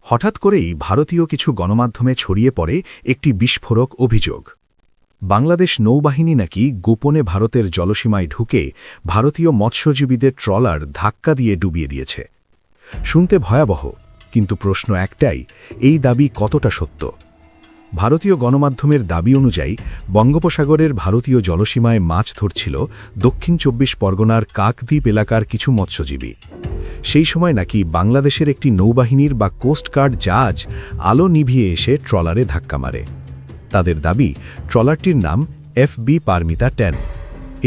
হঠাৎ করেই ভারতীয় কিছু গণমাধ্যমে ছড়িয়ে পড়ে একটি বিস্ফোরক অভিযোগ। বাংলাদেশ নৌবাহিনী নাকি গোপনে ভারতের জলসীমায় ঢুকে ভারতীয় মৎস্যজীবীদের ট্রলার ধাক্কা দিয়ে ডুবিয়ে দিয়েছে। শুনতে ভয়াবহ, কিন্তু প্রশ্ন একটাই, এই দাবি কতটা সত্য? ভারতীয় গণমাধ্যমের দাবি অনুযায়ী বঙ্গোপসাগরের ভারতীয় জলসীমায় মাছ ধরছিল দক্ষিণ ২৪ পরগনার কাকদ্বীপ এলাকার কিছু মৎস্যজীবী। সেই সময় নাকি বাংলাদেশের একটি নৌবাহিনীর বা কোস্টগার্ড জাহাজ আলো নিভিয়ে এসে ট্রলারে ধাক্কা মারে। তাদের দাবি, ট্রলারটির নাম FB পারমিতা 10।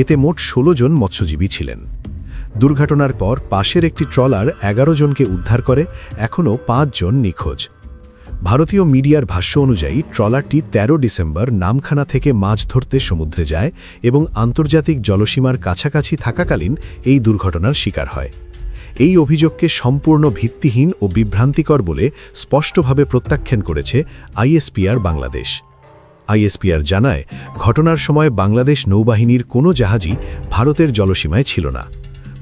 এতে মোট ১৬ জন মৎস্যজীবী ছিলেন। দুর্ঘটনার পর পাশের একটি ট্রলার ১১ জনকে উদ্ধার করে, এখনও ৫ জন নিখোঁজ। ভারতীয় মিডিয়ার ভাষ্য অনুযায়ী ট্রলারটি ১৩ ডিসেম্বর নামখানা থেকে মাছ ধরতে সমুদ্রে যায় এবং আন্তর্জাতিক জলসীমার কাছাকাছি থাকাকালীন এই দুর্ঘটনার শিকার হয়। এই অভিযোগকে সম্পূর্ণ ভিত্তিহীন ও বিভ্রান্তিকর বলে স্পষ্টভাবে প্রত্যাখ্যান করেছে ISPR বাংলাদেশ। ISPR জানায়, ঘটনার সময় বাংলাদেশ নৌবাহিনীর কোনো জাহাজই ভারতের জলসীমায় ছিল না,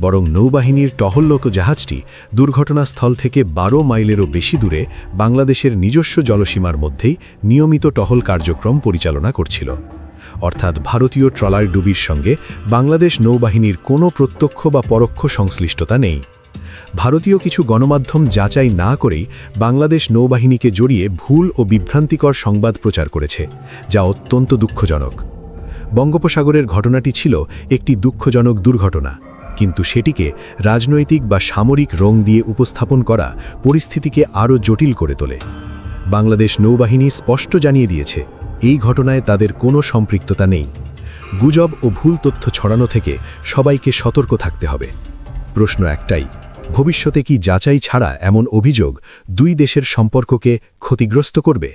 বরং নৌবাহিনীর টহলরত জাহাজটি দুর্ঘটনাস্থল থেকে ১২ মাইলেরও বেশি দূরে বাংলাদেশের নিজস্ব জলসীমার মধ্যেই নিয়মিত টহল কার্যক্রম পরিচালনা করছিল। অর্থাৎ ভারতীয় ট্রলার ডুবির সঙ্গে বাংলাদেশ নৌবাহিনীর কোনো প্রত্যক্ষ বা পরোক্ষ সংশ্লিষ্টতা নেই। ভারতীয় কিছু গণমাধ্যম যাচাই না করেই বাংলাদেশ নৌবাহিনীকে জড়িয়ে ভুল ও বিভ্রান্তিকর সংবাদ প্রচার করেছে, যা অত্যন্ত দুঃখজনক। বঙ্গোপসাগরের ঘটনাটি ছিল একটি দুঃখজনক দুর্ঘটনা, কিন্তু সেটিকে রাজনৈতিক বা সামরিক রং দিয়ে উপস্থাপন করা পরিস্থিতিকে আরও জটিল করে তোলে। বাংলাদেশ নৌবাহিনী স্পষ্ট জানিয়ে দিয়েছে, এই ঘটনায় তাদের কোনো সম্পৃক্ততা নেই। গুজব ও ভুল তথ্য ছড়ানো থেকে সবাইকে সতর্ক থাকতে হবে। প্রশ্ন একটাই, ভবিষ্যতে কি যাচাই ছাড়া এমন অভিযোগ দুই দেশের সম্পর্ককে ক্ষতিগ্রস্ত করবে?